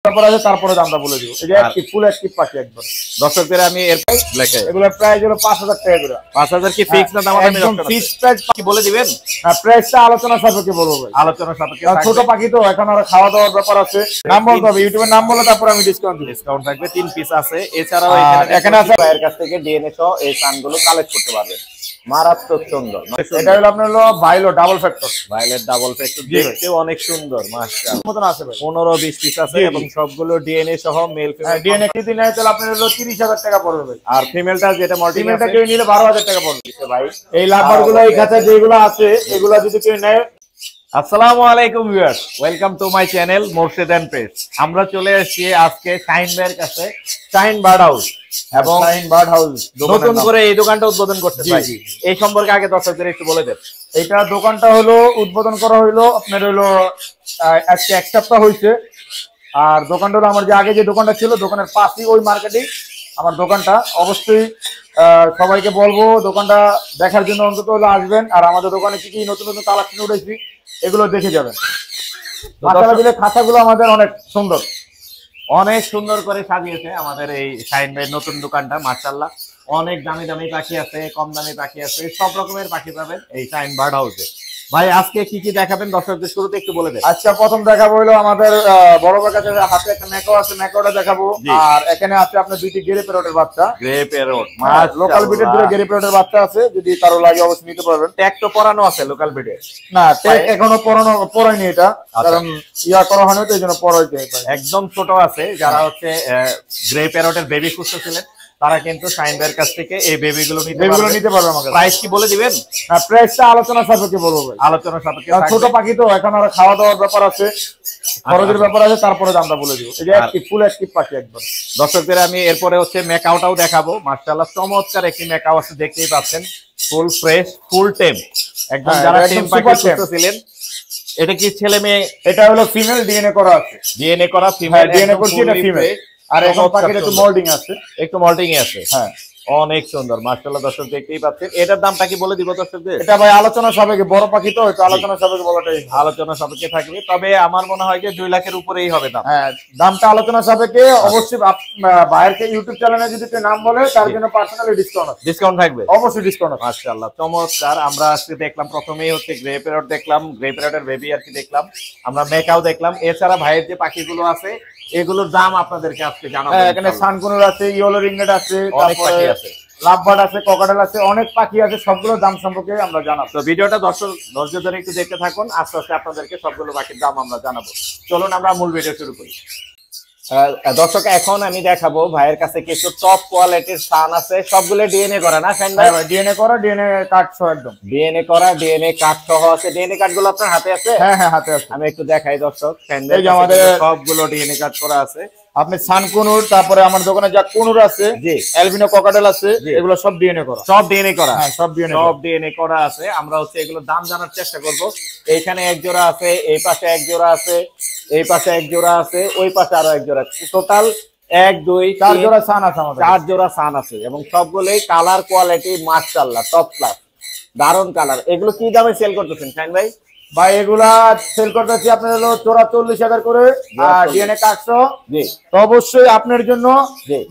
তারপর আছে তারপরে দামটা বলে দিব। এই যে একটি ফুল অ্যাক্টিভ পাখি একদম দর্শকদের আমি এর ব্ল্যাক এগুলোর প্রাইস হলো 5000 টাকা করে। 5000 কি ফিক্স না দাম একদম ফিক্স প্রাইস কি বলে দিবেন? হ্যাঁ, প্রাইসটা আলোচনা সাপেক্ষে বলবো ভাই। আলোচনা সাপেক্ষে ছোট পাখি তো এখন আর খাওয়া দাওয়ার ব্যাপার আছে। নাম বলতে হবে, ইউটিউবের নাম বলে তারপর আমি ডিসকাউন্ট থাকবে। 3 পিস আছে। এছাড়াও এখানে আছে ভাইয়ের কাছ থেকে ডিএনএ সহ এই সানগুলো কালেক্ট করতে পারবেন। মারাত্মক সুন্দর। এটা হলো আপনার হলো violet double factor. Violet double factor দেখতেও অনেক সুন্দর মাশাআল্লাহ। মতন আছে ভাই 15-20 পিস আছে এবং সবগুলো ডিএনএ সহ মেল ফিমেল। ডিএনএ যদি নেয় তাহলে আপনার হলো 30000 টাকা পড়বে ভাই। আর ফিমেলটা যেটা মল্টিং ফিমেলটা কেউ নিলে 12000 টাকা পড়বে ভাই। এই লাভার গুলো এই খাঁচা যেগুলো আছে এগুলো যদি কেউ নেয়। আসসালামু আলাইকুম viewers, welcome to my channel Morshed and page. আমরা চলে এসেছি আজকে শাহিন ভাইয়ের কাছে, শাহিন বার্ড হাউস এবং শাহিন বার্ড হাউস নতুন করে এই দোকানটা উদ্বোধন করতে চাই। এই সম্পর্কে আগে দর্শকদের একটু বলে দেন। এইটা দোকানটা হলো উদ্বোধন করা হইলো আপনার হলো আজকে এক সপ্তাহ হয়েছে। আর দোকানটা হলো আমার যে আগে যে দোকানটা ছিল দোকানের পাশেই ওই মার্কেটেই আমার দোকানটা। অবশ্যই সবাইকে বলবো দোকানটা দেখার জন্য অন্তত হলো আসবেন। আর আমাদের দোকানে কি কি নতুন নতুন কালেকশন উঠেছি এগুলো দেখে যাবেন। মাশাআল্লাহ দিলে খাঁচাগুলো আমাদের অনেক সুন্দর, অনেক সুন্দর করে সাজিয়েছে আমাদের এই শাহিন ভাইয়ের নতুন দোকানটা। মাশাআল্লাহ অনেক দামি দামি পাখি আছে, কম দামি পাখি আছে, সব রকমের পাখি পাবেন এই শাহিন বার্ড হাউসে। ভাই আজকে কি কি দেখাবেন দর্শকদের শুরুতে একটু বলে দেন। আচ্ছা, প্রথম দেখাবো হলো আমাদের বড় ভাইয়ের কাছে হাতে একটা ম্যাকাও আছে, ম্যাকাওটা দেখাবো। আর এখানে আছে আপনার দুইটি গ্রে প্যারটের বাচ্চা, গ্রে প্যারট লোকাল বিটের দুটো গ্রে প্যারটের বাচ্চা আছে, যদি কারো লাগে অবশ্যই নিতে পারবেন। ট্যাগ তো পরানো আছে লোকাল বিটে? না, ট্যাগ এখনো পরায়নি এটা, কারণ ইয়া করা হয়নি তো, এই জন্য পরাইতে একদম ছোট আছে। যারা হচ্ছে গ্রে প্যারটের বেবি খুঁজতেছিলেন তারা কিন্তু শাহিন ভাইয়ের কাছ থেকে এই বেবিগুলো নিতে পারবে। আমাকে প্রাইস কি বলে দিবেন? না, প্রাইসটা আলোচনা সাপেক্ষে বলবো ভাই। আলোচনা সাপেক্ষে ছোট পাখি তো এখন আর খাওয়া দাওয়ার ব্যাপার আছে, খরচের ব্যাপার আছে, তারপরে দামটা বলে দিব। এই যে একটি ফুল অ্যাক্টিভ পাখি একদম। দর্শকদের আমি এরপরে হচ্ছে মেকাওটাও দেখাবো। মাশাআল্লাহ চমৎকার একটি মেকাও আছে, দেখতেই পাচ্ছেন। ফুল ফ্রেশ, ফুল টেম একদম। যারা টেম পাখি খুঁজতেছিলেন, এটা কি ছেলে মেয়ে? এটা হলো ফিমেল, ডিএনএ করা আছে। ডিএনএ করা ফিমেল, ডিএনএ করছি এটা ফিমেল। আর এখন পাখির একটু মোল্ডিং আছে, একটু মোল্ডিং এ আছে। হ্যাঁ, অনেক সুন্দর মাশাআল্লাহ। দর্শক দেখতেই পাচ্ছেন। এটার দামটা কি বলে দিব দর্শকদের? এটা ভাই আলোচনা সাপেক্ষে, বড় পাখি তো একটু আলোচনা সাপেক্ষে বলাটাই আলোচনা সাপেক্ষে থাকবে। তবে আমার মনে হয় যে 2 লাখের উপরেই হবে দাম। হ্যাঁ, দামটা আলোচনা সাপেক্ষে। অবশ্যই ভাইয়েরকে ইউটিউব চ্যানেলে যদি নাম বলে তার জন্য পার্সোনালি ডিসকাউন্ট থাকবে, অবশ্যই ডিসকাউন্ট। মাশাআল্লাহ চমৎকার। আমরা আজকে দেখলাম প্রথমেই হচ্ছে গ্রে প্যারট দেখলাম, গ্রে প্যারটের বেবি আর কি দেখলাম, আমরা মেকাও দেখলাম। এছাড়া ভাইয়ের যে পাখিগুলো আছে এগুলোর দাম আপনাদেরকে আজকে জানাবো। এখানে সানকুনুর আছে, ইয়েলো রিংনেট আছে, অনেক পাখি আছে, লাভবার্ড আছে, ককাটেল আছে, অনেক পাখি আছে। সবগুলো দাম সম্পর্কে আমরা জানাবো। তো ভিডিওটা ধৈর্য ধরে একটু দেখতে থাকুন। আস্তে আস্তে আপনাদেরকে সবগুলো পাখির দাম আমরা জানাবো। চলুন আমরা মূল ভিডিও শুরু করি। দর্শক এখন আমি দেখাবো ভাইয়ের কাছে কিছু টপ কোয়ালিটির সান আছে। সবগুলো ডিএনএ করা না শাহিন ভাই? ডিএনএ করা, ডিএনএ কার্ড সহ একদম ডিএনএ করা, ডিএনএ কার্ড সহ আছে। ডিএনএ কার্ড গুলো আপনার হাতে আছে? হ্যাঁ হ্যাঁ, হাতে আছে। আমি একটু দেখাই দর্শক। এই যে আমাদের সবগুলো ডিএনএ কার্ড করা আছে। আপনি সানকুনুর, তারপরে আমার দোকানে যা কুনুর আছে, জি, অ্যালবিনো ককাটেল আছে, এগুলো সব ডিএনএ করা। সব ডিএনএ করা? হ্যাঁ, সব ডিএনএ করা আছে। আমরা হচ্ছে এগুলো দাম জানার চেষ্টা করব। এইখানে এক জোড়া আছে, এই পাশে এক জোড়া আছে, এই পাশে এক জোড়া আছে, ওই পাশে আরো এক জোড়া। টোটাল 1 2 4 জোড়া সান আছে আমাদের। 4 জোড়া সান আছে এবং সবগুলোই কালার কোয়ালিটি মাশাআল্লাহ টপ ক্লাস, দারুন কালার। এগুলো কি দামে সেল করতেছেন শাহিন ভাই? ভাই এগুলা সেল করতেছি আপনার হলো 44,000 করে, আর ডিএনএ কার্ড সহ। জি, তো অবশ্যই আপনার জন্য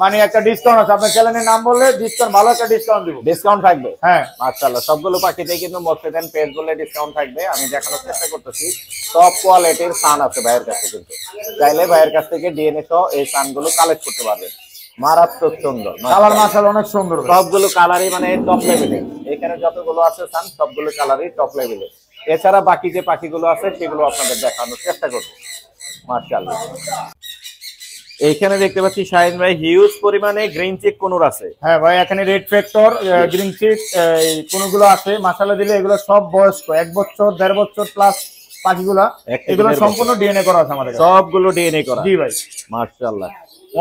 মানে একটা ডিসকাউন্ট আছে। আপনার চ্যানেলের নাম বললে ডিসকাউন্ট, ভালো একটা ডিসকাউন্ট দিব। ডিসকাউন্ট থাকবে? হ্যাঁ, মাশাআল্লাহ সবগুলো পাখিতে কিন্তু মোরশেদ এন্ড পেজ বলে ডিসকাউন্ট থাকবে। আমি দেখানোর চেষ্টা করতেছি। টপ কোয়ালিটির সান আছে ভাইয়ের কাছে, কিন্তু চাইলে ভাইয়ের কাছ থেকে ডিএনএ সহ এই সানগুলো কালেক্ট করতে পারবেন। মারাত্মক সুন্দর কালার, মাশাআল্লাহ অনেক সুন্দর। সবগুলো কালারই মানে টপ লেভেলের। এখানে যতগুলো আছে সান সবগুলো কালারই টপ লেভেলের। এছাড়া বাকি যে পাখিগুলো আছে সেগুলো আপনাদের দেখানোর চেষ্টা করবো। মাশাআল্লাহ এইখানে দেখতে পাচ্ছি শাহিন ভাই হিউজ পরিমাণে গ্রিন চিক কোনুর আছে। হ্যাঁ ভাই, এখানে রেড ফ্যাক্টর, গ্রিন চিক এই কোনগুলো আছে। মাশাআল্লাহ দিলে এগুলো সব বয়স্ক, 1 বছর 1.5 বছর প্লাস পাখিগুলা। এগুলো সম্পূর্ণ ডিএনএ করা আছে আমাদের, সবগুলো ডিএনএ করা। জি ভাই, মাশাআল্লাহ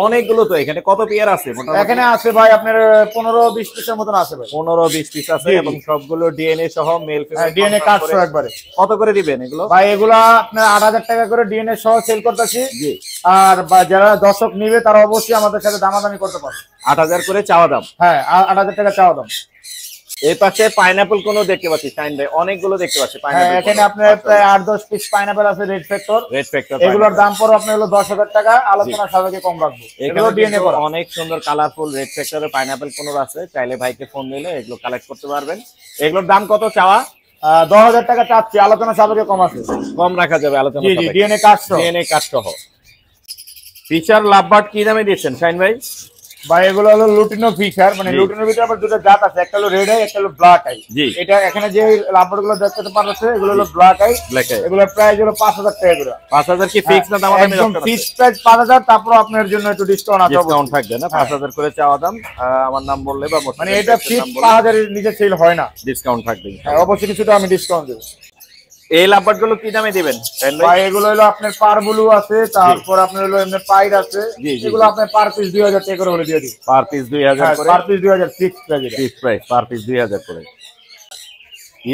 অনেকগুলো। তো এখানে কত পেয়ার আছে? এখানে আছে ভাই আপনার 15-20 পিসের মতন আছে ভাই। 15-20 পিস আছে এবং সবগুলো ডিএনএ সহ মেল ফিমেল, ডিএনএ কার্ড সহ একবারে। কত করে দিবেন এগুলো? ভাই এগুলা আপনার 8000 টাকা করে ডিএনএ সহ সেল করতেছি। জি, আর যারা দর্শক নিবে তারা অবশ্যই আমাদের সাথে দামাদামি করতে পারবে। 8000 করে চাওয়া দাম? হ্যাঁ, 8000 টাকা চাওয়া দাম। এই পাশে পাইনাপল কোনো দেখতে পাচ্ছি শাইন ভাই, অনেকগুলো দেখতে পাচ্ছি হ্যাঁ, পাইনাপল। এখানে আপনার প্রায় 8-10 পিস পাইনাপেল আছে রেড ফ্যাক্টর। রেড ফ্যাক্টর এগুলোর দাম পড়ে আপনার হলো 10,000 টাকা, আলোচনা সাপেক্ষে কম রাখবো। এগুলো ডিএনএ করা। অনেক সুন্দর কালারফুল রেড ফ্যাক্টরের পাইনাপল কোনো আছে, চাইলে ভাইকে ফোন দিলে এগুলো কালেক্ট করতে পারবেন। এগুলোর দাম কত চাওয়া? 10,000 টাকা চাচ্ছি, আলোচনা সাপেক্ষে কম আছে। কম রাখা যাবে আলোচনা জি জি, সাপেক্ষে। ডিএনএ কার্ড সহ। ডিএনএ কার্ড সহ। ফিচার লাভবার্ড কি দামে দিচ্ছেন শাইন ভাই? ভাই এগুলো হলো লুটিনো ফিশার, মানে জি। লুটিনোর ভিতরে আবার দুটো জাত আছে, একটা হলো রেড আই, একটা হলো ব্ল্যাক আই। জি। এটা এখানে যে লাম্বার গুলো দেখতে পারছে এগুলো হলো ব্ল্যাক আই। Black eye. এগুলোর প্রাইস হলো 5,000 টাকা করে। 5,000 কি ফিক্স না দামাদামি একদম রাখতে ফিক্স প্রাইস 5,000, তারপর আপনার জন্য একটু ডিসকাউন্ট আছে। ডিসকাউন্ট থাকবে না? 5,000 করে চাওয়া দাম। আমার নাম বললে বা মানে এটা ফিক্স 5,000 এর নিচে সেল হয় না। ডিসকাউন্ট থাকবে। হ্যাঁ, অবশ্যই কিছুটা আমি ডিসকাউন্ট দেব। এই লাভবার্ড গুলো কি দামে দিবেন শাইন ভাই? ভাই এগুলো হলো আপনার পার ব্লু আছে, তারপর আপনার হলো এমনি পাইড আছে। জি, জি, এগুলো আপনার পার পিস 2,000 টাকা করে হলে দিয়ে দিই। পার পিস 2000 করে। Per piece 2,000 fix price. Fix price per piece 2000 করে।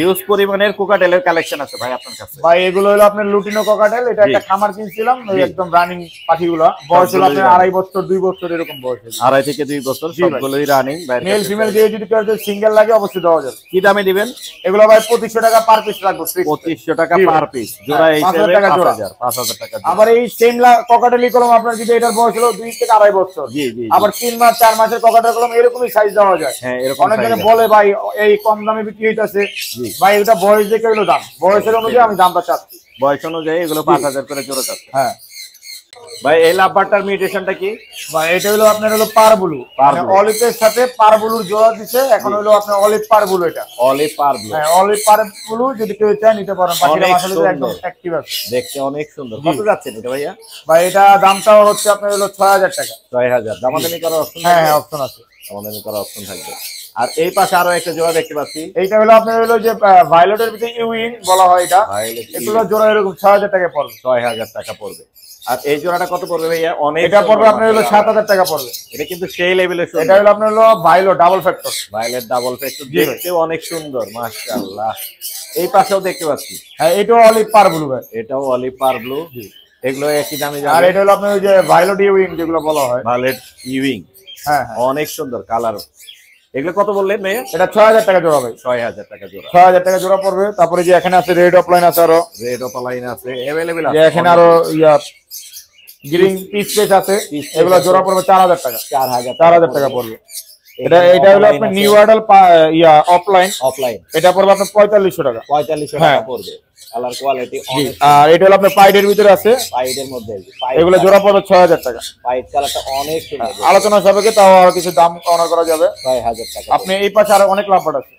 ইউজ পরিমাণের কোকাটেলের কালেকশন আছে ভাই আপনার কাছে? ভাই এগুলো হলো আপনার লুটিনো ককাটেল। এটা একটা খামার কিনছিলাম, ওই একদম রানিং পাখিগুলো। বয়স হলো আপনার 2.5 বছর 2 বছর এরকম বয়স। 2.5 থেকে 2 বছর, সবগুলোই রানিং। মেল ফিমেল দিয়ে যদি কেউ সিঙ্গেল লাগে অবশ্যই দেওয়া যাবে। কি দামে দিবেন এগুলো ভাই 2,500 টাকা পার পিস রাখবো। 2,500 টাকা পার পিস জোড়া, এই 5,000 টাকা জোড়া। 5,000 টাকা। আবার এই সেম ককাটেলি কলম আপনার যদি এটার বয়স হলো 2 থেকে 2.5 বছর, জি জি। আবার 3 মাস 4 মাসের ককাটেল কলম এরকমই সাইজ দেওয়া যায়। হ্যাঁ, এরকম অনেক জনে size বলে ভাই এই কম দামে বিক্রি হইতাছে। ভাই এটা বয়স দেখে হলো দাম, বয়সের অনুযায়ী আমি দামটা চাচ্ছি। বয়স অনুযায়ী এগুলো 5,000 করে জোড়া চাচ্ছে। হ্যাঁ ভাই এই লাভবারটার মিউটেশনটা কি? ভাই এটা হলো আপনার হলো পার ব্লু, মানে অলিভের সাথে পার ব্লুর জোড়া দিছে। এখন হলো আপনার অলিভ পার ব্লু। এটা অলিভ পার ব্লু। হ্যাঁ, অলিভ পার ব্লু যদি কেউ চায় নিতে পারেন। পাখিটা অনেক আসলে একদম সুন্দর। অ্যাক্টিভ আছে, দেখতে অনেক সুন্দর। কত যাচ্ছে এটা ভাইয়া? ভাই এটা দামটাও হচ্ছে আপনার হলো 6,000 টাকা। 6,000 দামাদামি করার অপশন? হ্যাঁ হ্যাঁ, অপশন আছে, দামাদামি করার অপশন থাকবে। আর এই পাশে আরো একটা জোড়া দেখতে পাচ্ছি। এইটা হলো আপনার হলো যে ভায়োলেটের ভিতরে ইউইং বলা হয় এটা। Violet এগুলো জোড়া এরকম 6,000 টাকা পড়বে। 6,000 টাকা পড়বে। আর এই জোড়াটা কত পড়বে ভাইয়া? অনেক এটা পড়বে আপনার হলো 7,000 টাকা পড়বে। এটা কিন্তু সেই লেভেলের সুন্দর। এটা হলো আপনার হলো violet double factor. Violet double factor, জি ভাই। দেখতেও অনেক সুন্দর মাশাআল্লাহ। এই পাশেও দেখতে পাচ্ছি। হ্যাঁ, এটাও অলিভ পার ব্লু ভাই। এটাও অলিভ পার ব্লু। এগুলো একই দামে আর যাবে। এটা হলো আপনার ওই যে ভায়োলেট ইউইং যেগুলো বলা হয়। ভায়োলেট ইউইং, হ্যাঁ হ্যাঁ, অনেক সুন্দর কালার। এগুলো কত বললেন ভাইয়া? এটা 6,000 টাকা জোড়া ভাই। 6,000 টাকা জোড়া। 6,000 টাকা জোড়া পড়বে। তারপরে যে এখানে আছে রেড অফলাইন আছে, আরো রেড অপালাইন আছে, अवेलेबल যে আছে। এখানে আরো গ্রিন পিস পেস আছে। এগুলো জোড়া পড়বে 4,000 টাকা। 4,000 টাকা পড়বে। এটা হলো আপনার নিউ অর্ডার অফলাইন। অফলাইন এটা পড়বে আপনার 4,500 টাকা। 4500 টাকা পড়বে। কালার কোয়ালিটি অনেক। আর এটা হলো আপনার পাইডের ভিতরে আছে। পাইডের মধ্যে এগুলো জোড়া পড়বে 6,000 টাকা। পাইড কালারটা অনেক সুন্দর। আলোচনা সাপেক্ষে তাও আরো কিছু দাম কমানো করা যাবে। 6,000 টাকা। আপনি এই পাশে আরো অনেক লাভবার্ড আছে।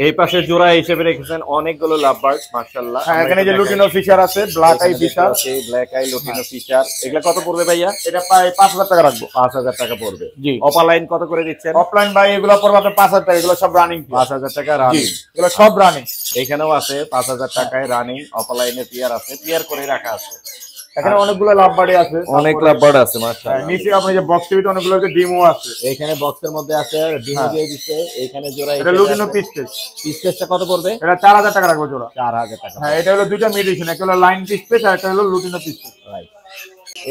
এই পাশে জোড়া হিসেবে রেখেছেন অনেকগুলো লাভবার্ড মাশাআল্লাহ। হ্যাঁ, এখানে যে লুটিনো ফিশার আছে, ব্ল্যাক আই ফিশার, সেই ব্ল্যাক আই লুটিনো ফিশার। এগুলো কত পড়বে ভাইয়া? এটা প্রায় 5,000 টাকা রাখবো। 5,000 টাকা পড়বে। জি। অপালাইন কত করে দিচ্ছেন? অফলাইন ভাই এগুলো পড়বে আপনার 5,000 টাকা। এগুলো সব রানিং। 5,000 টাকা রানিং। এগুলো সব রানিং। এখানেও আছে 5,000 টাকায় রানিং অপালাইনের পেয়ার আছে, পেয়ার করে রাখা আছে। এখানে অনেকগুলো লাভবার্ড আছে। অনেক লাভবার্ড আছে মাশাআল্লাহ। নিচে আপনি যে বক্সের ভিতরে অনেকগুলো ডিমও আছে। এখানে বক্সের মধ্যে আছে, ডিমো দিয়ে দিচ্ছে। এখানে জোড়া এটা লুটিনো পিস পেস। পিস টেস্টটা কত পড়বে? এটা 4,000 টাকা রাখবো জোড়া। 4,000 টাকা। হ্যাঁ, এটা হলো দুইটা মেডিসিন, একটা হলো লাইন পিস পেস আর একটা হলো লুটিনো পিস পেস। রাইট।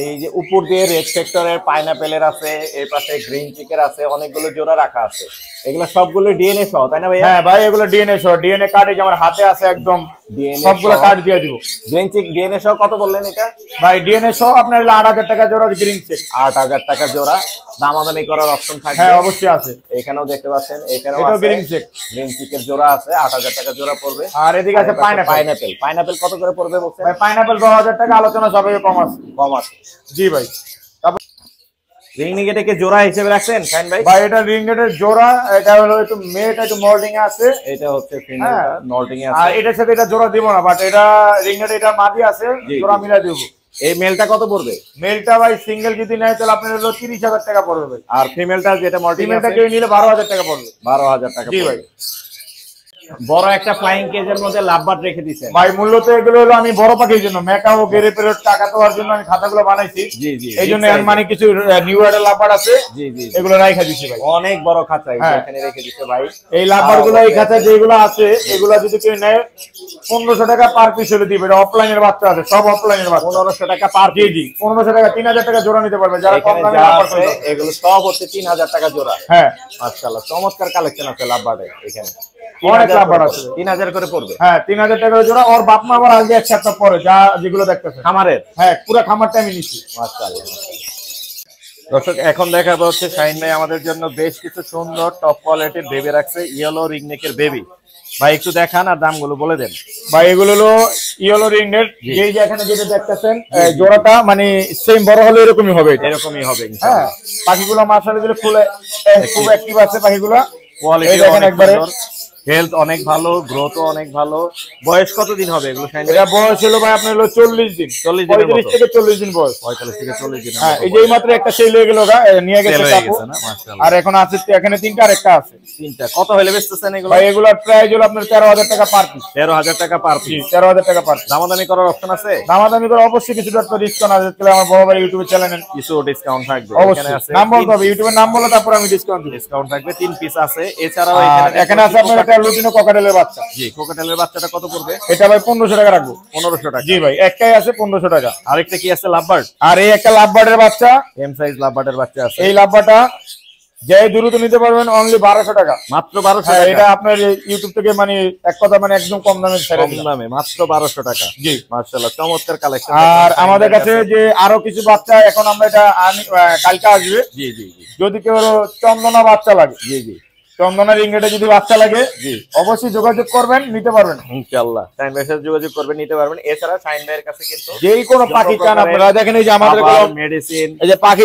এই যে উপর দিয়ে রেড সেক্টরের পাইনাপেলের আছে, এই পাশে গ্রিন চিকের আছে, অনেকগুলো জোড়া রাখা আছে। এগুলো সবগুলো ডিএনএ সহ, তাই না ভাইয়া? হ্যাঁ ভাই, এগুলো ডিএনএ সহ। ডিএনএ কার্ড এই যে আমার হাতে আছে, একদম DNA সবগুলো সহ। কার্ড দিয়ে দিব। গ্রিন চিক ডিএনএ সহ কত বললেন এটা? ভাই ডিএনএ সহ আপনার হলো 8,000 টাকা জোড়া গ্রিন চেক। 8,000 টাকা জোড়া। দামাদামি করার অপশন থাকবে। হ্যাঁ, অবশ্যই আছে। এখানেও দেখতে পাচ্ছেন, এখানেও এটাও আছে গ্রিন চেক। গ্রিন চিকের জোড়া আছে, 8,000 টাকা জোড়া পড়বে। আর এদিকে আছে পাইনাপেল। পাইনাপেল কত করে পড়বে বলছেন? ভাই পাইনাপেল 10,000 টাকা। আলোচনা সবাই কম আছে। কম আছে। জি ভাই। রিং নিগেটে কি জোড়া হিসেবে রাখছেন শাইন ভাই? ভাই এটা রিংগেটের জোড়া। এটা হলো একটু মেয়েটা একটু মোল্ডিং এ আছে। এটা হচ্ছে ফিমেলটা নল্টিং এ আর আছে। এটার সাথে এটা জোড়া দিব না, বাট এটা রিংগেট এটা মাদি আছে, জি, জোড়া জি। মিলাই দিব। এই মেলটা কত পড়বে? মেলটা ভাই সিঙ্গেল যদি নেয় তাহলে আপনার হলো 30,000 টাকা পড়বে ভাই। আর ফিমেলটা যেটা মল্টিং ফিমেলটা আছে কেউ নিলে 12,000 টাকা পড়বে। 12,000 টাকা জি পড়বে। ভাই। বড় একটা ফ্লাইং কেজের মধ্যে লাভবার্ড রেখে দিয়েছেন। ভাই মূলত এগুলো হলো আমি বড় পাখির জন্য মেকা ও গেরে পেরোট টাকা তোয়ার জন্য আমি খাতাগুলো বানাইছি। জি জি। এই জন্য এর মানে কিছু নিউ অর্ডার লাভবার্ড আছে, জি জি। এগুলো রাইখা দিছি ভাই। অনেক বড় খাঁচা হ্যাঁ। এখানে রেখে দিতে ভাই। এই লাভবার্ড গুলো এই খাতায় যেগুলো আছে এগুলো যদি কেউ নেয় 1,500 টাকা পার পিস হলে দিবে। এটা অফলাইনের বাচ্চা আছে, সব অফলাইনের বাচ্চা। 1,500 টাকা পার জি জি, 1,500 টাকা 3,000 টাকা জোড়া নিতে পারবে যারা কম এখানে দামে যা লাভবার্ড আছে এগুলো সব হচ্ছে 3,000 টাকা জোড়া। হ্যাঁ মাশাআল্লাহ চমৎকার কালেকশন আছে লাভবার্ডে এখানে। অনেক লাভবার আছে। 3000 করে পড়বে। হ্যাঁ 3000 টাকা করে জোড়া। ওর বাপ মা আবার আগে এক সপ্তাহ পরে যা যেগুলো দেখতেছেন খামারের। হ্যাঁ পুরো খামারটা আমি নিচ্ছি। মাশাআল্লাহ। দর্শক এখন দেখাবো হচ্ছে শাহিন ভাই আমাদের জন্য বেশ কিছু সুন্দর টপ কোয়ালিটির বেবি রাখছে, ইয়েলো রিংনেকের বেবি। ভাই একটু দেখান আর দামগুলো বলে দেন। ভাই এগুলো হলো ইয়েলো রিংনেক, যে এখানে যেটা দেখতেছেন জোড়াটা মানে সেম বড় হলে এরকমই হবে, এরকমই হবে হ্যাঁ। ইনশাআল্লাহ। পাখিগুলো মাশাআল্লাহ দিলে খুব অ্যাক্টিভ আছে পাখিগুলো, কোয়ালিটি দেখেন অনেক একবারে সুন্দর, হেলথ অনেক ভালো, গ্রোথ অনেক ভালো। বয়স কতদিন হবে এগুলো শাহিন ভাই? এটা বয়স হলো ভাই আপনার হলো 40 দিন, 40 দিনের মতো। 35 থেকে 40 দিন বয়স। 45 থেকে 40 দিন। হ্যাঁ এই যে এই মাত্র একটা সেল হয়ে গেল, নিয়ে গেছে কাকু। না মাশাআল্লাহ। আর এখন আছে এখানে তিনটা আর একটা আছে। তিনটা কত হলে বেচতেছেন এগুলো? ভাই এগুলোর প্রাইস হলো আপনার 13,000 টাকা পার পিস। 13,000 টাকা পার পিস। 13,000 টাকা পার পিস। দামাদামি করার অপশন আছে? দামাদামি করে অবশ্যই কিছুটা একটা ডিসকাউন্ট আছে, তাহলে আমার বড় ভাই ইউটিউবে চ্যানেল কিছু ডিসকাউন্ট থাকবে। অবশ্যই নাম বলতে হবে, ইউটিউবের নাম বলে তারপর আমি ডিসকাউন্ট দিব। ডিসকাউন্ট থাকবে, 3 পিস আছে। এছাড়াও এখানে আছে আপনার একটা লুটিনো ককাটেলের বাচ্চা। জি, কোকাটেলের বাচ্চাটা কত পড়বে? এটা ভাই 1500 টাকা রাখবো। 1500 টাকা। জি ভাই একটাই আছে 1500 টাকা। আরেকটা কি আছে? লাভবার্ড। আর এই একটা লাভবার্ডের বাচ্চা, এম সাইজ লাভবার্ডের বাচ্চা আছে। এই লাভবাটা যে দ্রুত নিতে পারবেন অনলি 1200 টাকা। মাত্র 1200 হ্যাঁ, টাকা। এটা আপনার ইউটিউব থেকে মানে এক কথা মানে একদম কম দামে ছেড়ে কম দিলাম। দামে মাত্র 1200 টাকা। জি মাশাআল্লাহ, চমৎকার কালেকশন। আর আমাদের কাছে যে আরো কিছু বাচ্চা এখন আমরা এটা কালকে আসবে। জি জি জি যদি কেউ চন্দনা বাচ্চা লাগে, জি জি চন্দনা রিংগেটে যদি বাচ্চা লাগে জি অবশ্যই যোগাযোগ করবেন, নিতে পারবেন ইনশাআল্লাহ। শাহিন ভাইয়ের সাথে যোগাযোগ করবেন, নিতে পারবেন। এছাড়া শাহিন ভাইয়ের কাছে কিন্তু যেই কোনো পাখি চান আপনারা, দেখেন এই যে আমাদের মেডিসিন, এই যে পাখি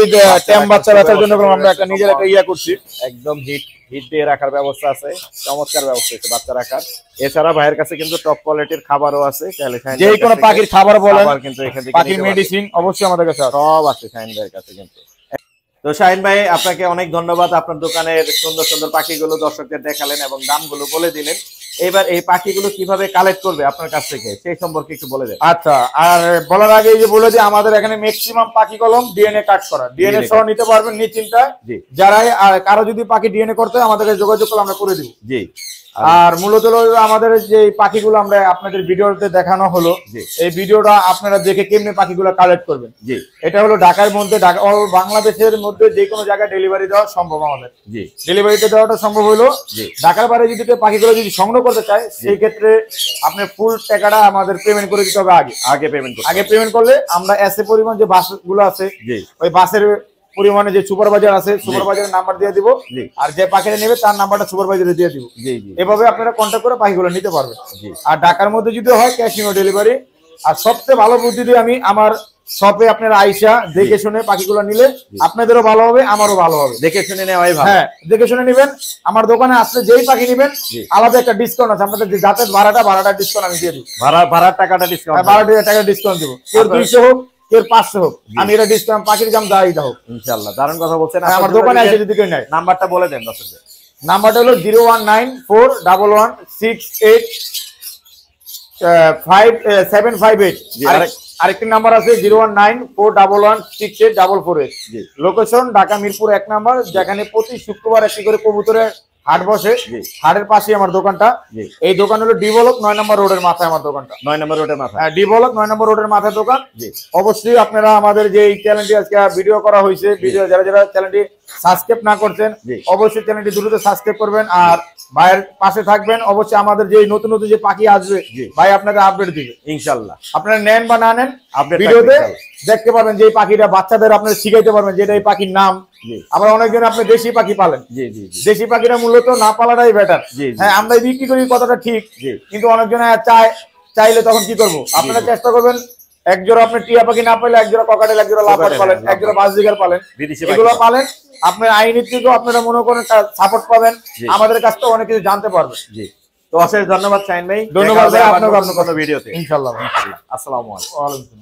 ট্যাম বাচ্চা বাচ্চার জন্য আমরা একটা নিজের একটা ইয়া করছি, একদম হিট দিয়ে রাখার ব্যবস্থা আছে, চমৎকার ব্যবস্থা আছে বাচ্চা রাখার। এছাড়া ভাইয়ের কাছে কিন্তু টপ কোয়ালিটির খাবারও আছে, তাহলে শাহিন যেই কোনো পাখির খাবার বলেন, কিন্তু এখান থেকে পাখির মেডিসিন অবশ্যই আমাদের কাছে আছে, সব আছে শাহিন ভাইয়ের কাছে কিন্তু। তো শাহিন ভাই আপনাকে অনেক ধন্যবাদ, আপনার দোকানের সুন্দর সুন্দর পাখিগুলো দর্শকদের দেখালেন এবং দামগুলো বলে দিলেন। এবার এই পাখিগুলো কিভাবে কালেক্ট করবে আপনার কাছ থেকে সেই সম্পর্কে একটু বলে দেন। আচ্ছা, আর বলার আগে এই যে বলে দিই, আমাদের এখানে ম্যাক্সিমাম পাখি কলম ডিএনএ কাট করা, ডিএনএ সহ নিতে পারবেন নিশ্চিন্তায়। যারাই কারো যদি পাখি ডিএনএ করতে হয় আমাদের কাছে যোগাযোগ করলে আমরা করে দিব। জি। আর মূলত আমাদের যে পাখিগুলো আমরা আপনাদের ভিডিওতে দেখানো হলো, এই ভিডিওটা আপনারা দেখে কেমনে পাখিগুলো কালেক্ট করবেন। জি। এটা হলো ঢাকার মধ্যে, ঢাকা অল বাংলাদেশের মধ্যে যে কোনো জায়গায় ডেলিভারি দেওয়া সম্ভব আমাদের। জি। ডেলিভারিতে দেওয়াটা সম্ভব হলো। ঢাকার বাইরে যদি কেউ পাখিগুলো যদি সংগ্রহ করতে চায় সেই ক্ষেত্রে আপনি ফুল টাকাটা আমাদের পেমেন্ট করে দিতে হবে। আগে পেমেন্ট করলে আমরা এসে পরিমাণ যে বাসগুলো আছে ওই বাসের পরিমাণে যে সুপারভাইজার আছে সুপারভাইজারের নাম্বার দিয়ে দিব, আর যে পাখিটা নেবে তার নাম্বারটা সুপারভাইজারে দিয়ে দিব। এভাবে আপনারা কন্ট্যাক্ট করে পাখিগুলো নিতে পারবেন। আর ঢাকার মধ্যে যদি হয় ক্যাশ অন ডেলিভারি। আর সবচেয়ে ভালো বুদ্ধি দিয়ে আমি আমার শপে আপনারা আইসা দেখে শুনে পাখিগুলো নিলে আপনাদেরও ভালো হবে, আমারও ভালো হবে। দেখে শুনে নেওয়াই ভালো। হ্যাঁ দেখে শুনে নেবেন। আমার দোকানে আসলে যেই পাখি নেবেন আলাদা একটা ডিসকাউন্ট আছে, আপনাদের যে যাতায়াত ভাড়াটা ডিসকাউন্ট আমি দিয়ে দিই। ভাড়ার টাকাটা ডিসকাউন্ট, 12 টাকা ডিসকাউন্ট দিব। কেউ 200 হোক কেউ 500 হোক, আমি এটা ডিসকাউন্ট পাখির দাম যা এটা হোক ইনশাআল্লাহ। দারুণ কথা বলছেন। আমার দোকানে এসে যদি কেউ নেয়। নাম্বারটা বলে দেন দর্শকদের। নাম্বারটা হলো 01941168758। আরেকটি নাম্বার আছে 01941168448। লোকেশন ঢাকা মিরপুর 1 নাম্বার, যেখানে প্রতি শুক্রবার একটি করে কবুতরের হাট বসে। হাটের পাশে আমার দোকানটা। এই দোকান হলো ডি ব্লক 9 নম্বর রোডের মাথায় আমার দোকানটা। 9 নম্বর রোডের মাথায়। হ্যাঁ ডি ব্লক 9 নম্বর রোডের মাথায় দোকান। অবশ্যই আপনারা আমাদের যে এই চ্যানেলটি আজকে ভিডিও করা হয়েছে, ভিডিও যারা চ্যানেলটি সাবস্ক্রাইব না করছেন অবশ্যই চ্যানেলটি দ্রুত সাবস্ক্রাইব করবেন আর ভাইয়ের পাশে থাকবেন। অবশ্যই আমাদের যে নতুন নতুন যে পাখি আসবে ভাই আপনাদের আপডেট দিবে ইনশাআল্লাহ। আপনারা নেন বা না নেন ভিডিওতে দেখতে পারবেন যে এই পাখিটা বাচ্চাদের আপনারা শিখাইতে পারবেন যেটা এই পাখির নাম। আবার অনেকজন আপনি দেশি পাখি পালেন, দেশি পাখিটা মূলত না পালাটাই বেটার। হ্যাঁ আমরা বিক্রি করি কথাটা ঠিক, কিন্তু অনেকজন চাইলে তখন কি করবো, আপনারা চেষ্টা করবেন এক জোড়া আপনি টিয়া পাখি না পেলে এক জোড়া ককাটেল, এক জোড়া লাভবার্ড পালেন, এক জোড়া বাজরিগার পালেন, এগুলো পালেন। আপনার আইনের থেকেও আপনারা মনে করেন সাপোর্ট পাবেন, আমাদের কাছ থেকে অনেক কিছু জানতে পারবেন। তো অশেষ ধন্যবাদ শাহিন ভাই। ধন্যবাদ ভাই আপনাকে, আপনার কোনো ভিডিওতে ইনশাআল্লাহ। আসসালামু আলাইকুম।